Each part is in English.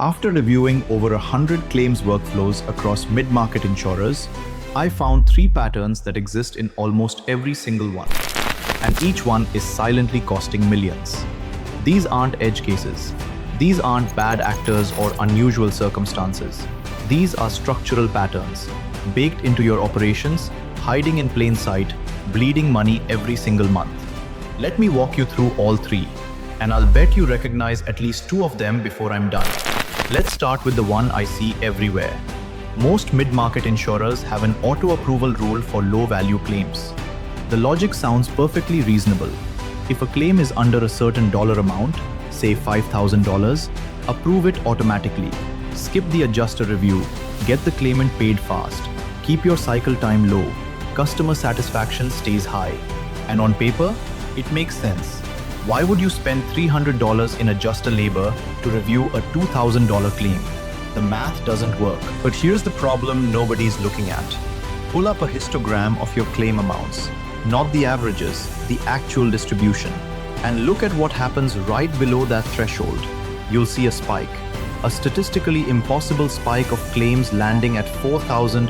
After reviewing over 100 claims workflows across mid-market insurers, I found 3 patterns that exist in almost every single one, and each one is silently costing millions. These aren't edge cases. These aren't bad actors or unusual circumstances. These are structural patterns, baked into your operations, hiding in plain sight, bleeding money every single month. Let me walk you through all 3, and I'll bet you recognize at least 2 of them before I'm done. Let's start with the one I see everywhere. Most mid-market insurers have an auto-approval rule for low-value claims. The logic sounds perfectly reasonable. If a claim is under a certain dollar amount, say $5,000, approve it automatically. Skip the adjuster review, get the claimant paid fast, keep your cycle time low, customer satisfaction stays high. And on paper, it makes sense. Why would you spend $300 in adjuster labor to review a $2,000 claim? The math doesn't work. But here's the problem nobody's looking at. Pull up a histogram of your claim amounts, not the averages, the actual distribution. And look at what happens right below that threshold. You'll see a spike, a statistically impossible spike of claims landing at $4,800,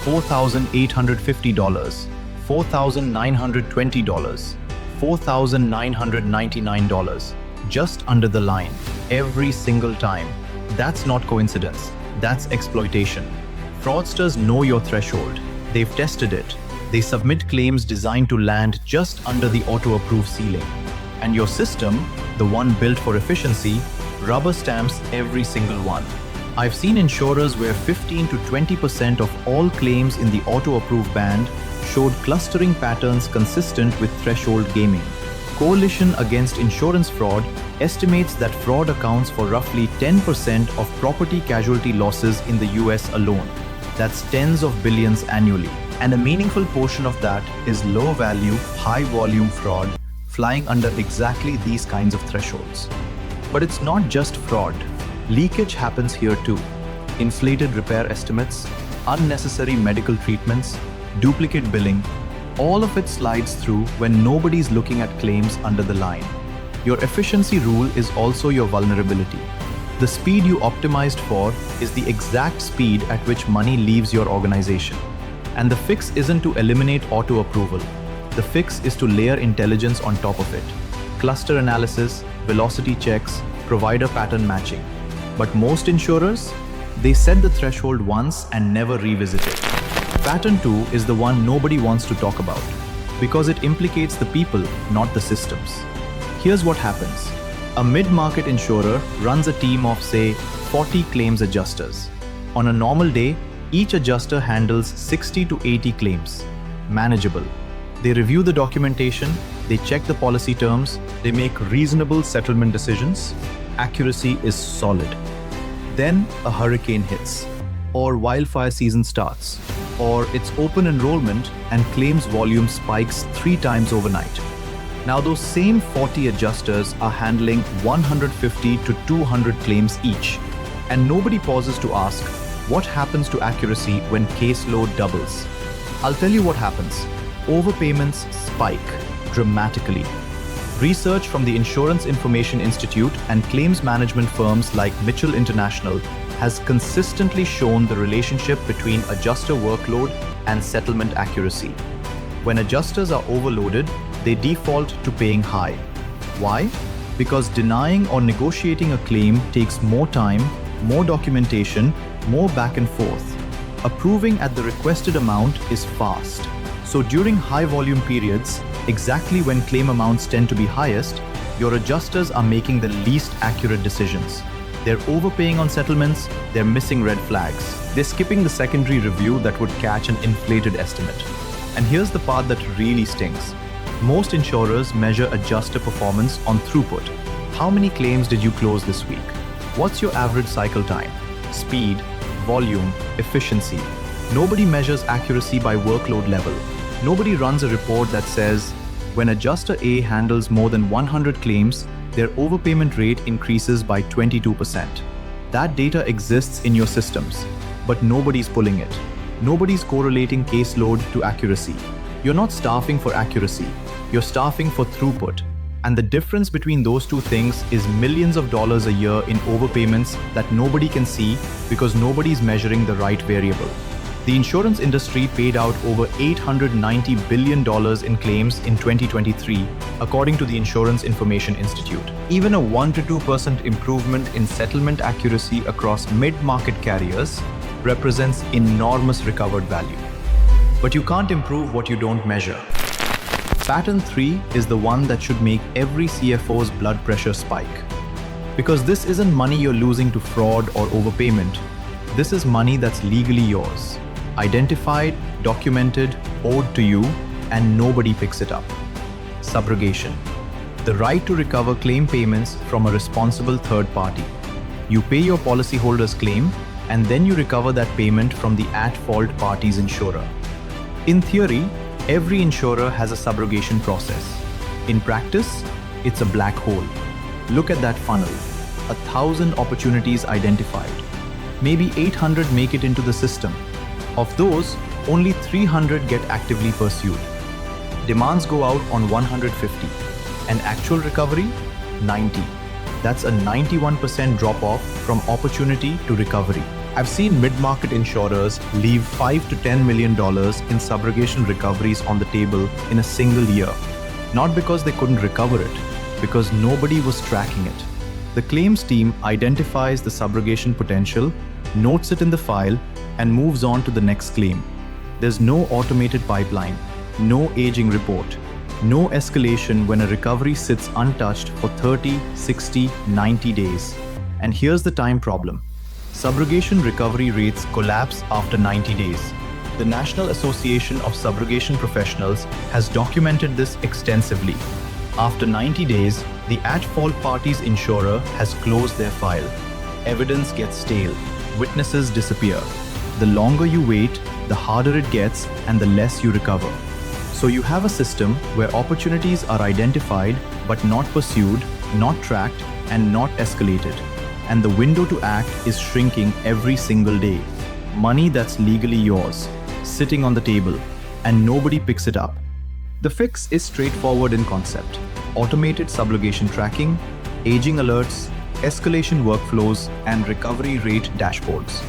$4,850, $4,920, $4,999, just under the line, every single time. That's not coincidence, that's exploitation. Fraudsters know your threshold. They've tested it. They submit claims designed to land just under the auto-approve ceiling. And your system, the one built for efficiency, rubber stamps every single one. I've seen insurers where 15 to 20% of all claims in the auto-approve band showed clustering patterns consistent with threshold gaming. Coalition Against Insurance Fraud estimates that fraud accounts for roughly 10% of property casualty losses in the US alone. That's tens of billions annually. And a meaningful portion of that is low-value, high-volume fraud flying under exactly these kinds of thresholds. But it's not just fraud. Leakage happens here too. Inflated repair estimates, unnecessary medical treatments, duplicate billing, all of it slides through when nobody's looking at claims under the line. Your efficiency rule is also your vulnerability. The speed you optimized for is the exact speed at which money leaves your organization. And the fix isn't to eliminate auto-approval. The fix is to layer intelligence on top of it. Cluster analysis, velocity checks, provider pattern matching. But most insurers, they set the threshold once and never revisit it. Pattern 2 is the one nobody wants to talk about because it implicates the people, not the systems. Here's what happens. A mid-market insurer runs a team of, say, 40 claims adjusters. On a normal day, each adjuster handles 60 to 80 claims. Manageable. They review the documentation, they check the policy terms, they make reasonable settlement decisions. Accuracy is solid. Then a hurricane hits, or wildfire season starts, or it's open enrollment and claims volume spikes 3 times overnight. Now those same 40 adjusters are handling 150 to 200 claims each, and nobody pauses to ask, what happens to accuracy when caseload doubles? I'll tell you what happens. Overpayments spike dramatically. Research from the Insurance Information Institute and claims management firms like Mitchell International has consistently shown the relationship between adjuster workload and settlement accuracy. When adjusters are overloaded, they default to paying high. Why? Because denying or negotiating a claim takes more time, more documentation, more back and forth. Approving at the requested amount is fast. So during high volume periods, exactly when claim amounts tend to be highest, your adjusters are making the least accurate decisions. They're overpaying on settlements, they're missing red flags. They're skipping the secondary review that would catch an inflated estimate. And here's the part that really stings. Most insurers measure adjuster performance on throughput. How many claims did you close this week? What's your average cycle time? Speed, volume, efficiency. Nobody measures accuracy by workload level. Nobody runs a report that says, when adjuster A handles more than 100 claims, their overpayment rate increases by 22%. That data exists in your systems, but nobody's pulling it. Nobody's correlating caseload to accuracy. You're not staffing for accuracy, you're staffing for throughput. And the difference between those two things is millions of dollars a year in overpayments that nobody can see because nobody's measuring the right variable. The insurance industry paid out over $890 billion in claims in 2023, according to the Insurance Information Institute. Even a 1 to 2% improvement in settlement accuracy across mid-market carriers represents enormous recovered value. But you can't improve what you don't measure. Pattern 3 is the one that should make every CFO's blood pressure spike. Because this isn't money you're losing to fraud or overpayment. This is money that's legally yours, identified, documented, owed to you, and nobody picks it up. Subrogation. The right to recover claim payments from a responsible third party. You pay your policyholder's claim, and then you recover that payment from the at-fault party's insurer. In theory, every insurer has a subrogation process. In practice, it's a black hole. Look at that funnel. 1,000 opportunities identified. Maybe 800 make it into the system. Of those, only 300 get actively pursued. Demands go out on 150. And actual recovery? 90. That's a 91% drop-off from opportunity to recovery. I've seen mid-market insurers leave $5 to $10 million in subrogation recoveries on the table in a single year. Not because they couldn't recover it, because nobody was tracking it. The claims team identifies the subrogation potential, notes it in the file, and moves on to the next claim. There's no automated pipeline, no aging report, no escalation when a recovery sits untouched for 30, 60, 90 days. And here's the time problem. Subrogation recovery rates collapse after 90 days. The National Association of Subrogation Professionals has documented this extensively. After 90 days, the at-fault party's insurer has closed their file. Evidence gets stale. Witnesses disappear. The longer you wait, the harder it gets and the less you recover. So you have a system where opportunities are identified but not pursued, not tracked, and not escalated. And the window to act is shrinking every single day. Money that's legally yours, sitting on the table, and nobody picks it up. The fix is straightforward in concept. Automated subrogation tracking, aging alerts, escalation workflows, and recovery rate dashboards.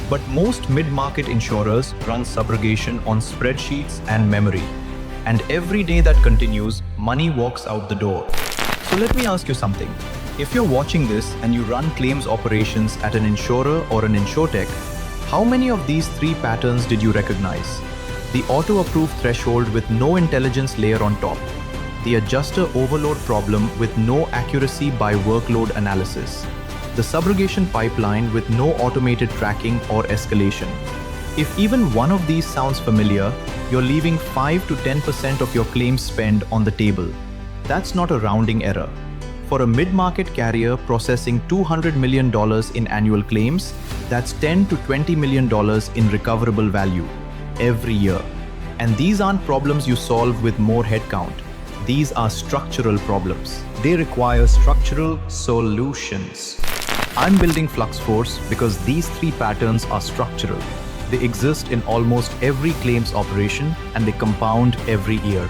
But most mid-market insurers run subrogation on spreadsheets and memory. And every day that continues, money walks out the door. So let me ask you something. If you're watching this and you run claims operations at an insurer or an Insurtech, how many of these 3 patterns did you recognize? The auto-approve threshold with no intelligence layer on top. The adjuster overload problem with no accuracy by workload analysis. The subrogation pipeline with no automated tracking or escalation. If even one of these sounds familiar, you're leaving 5 to 10% of your claims spend on the table. That's not a rounding error. For a mid-market carrier processing $200 million in annual claims, that's $10 to $20 million in recoverable value every year. And these aren't problems you solve with more headcount. These are structural problems. They require structural solutions. I'm building FluxForce because these 3 patterns are structural. They exist in almost every claims operation and they compound every year.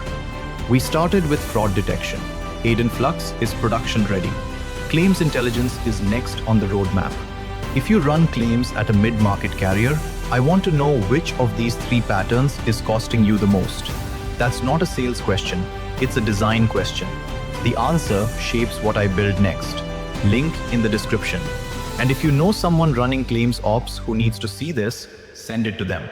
We started with fraud detection. Aiden Flux is production ready. Claims intelligence is next on the roadmap. If you run claims at a mid-market carrier, I want to know which of these 3 patterns is costing you the most. That's not a sales question, it's a design question. The answer shapes what I build next. Link in the description. And if you know someone running claims ops who needs to see this, send it to them.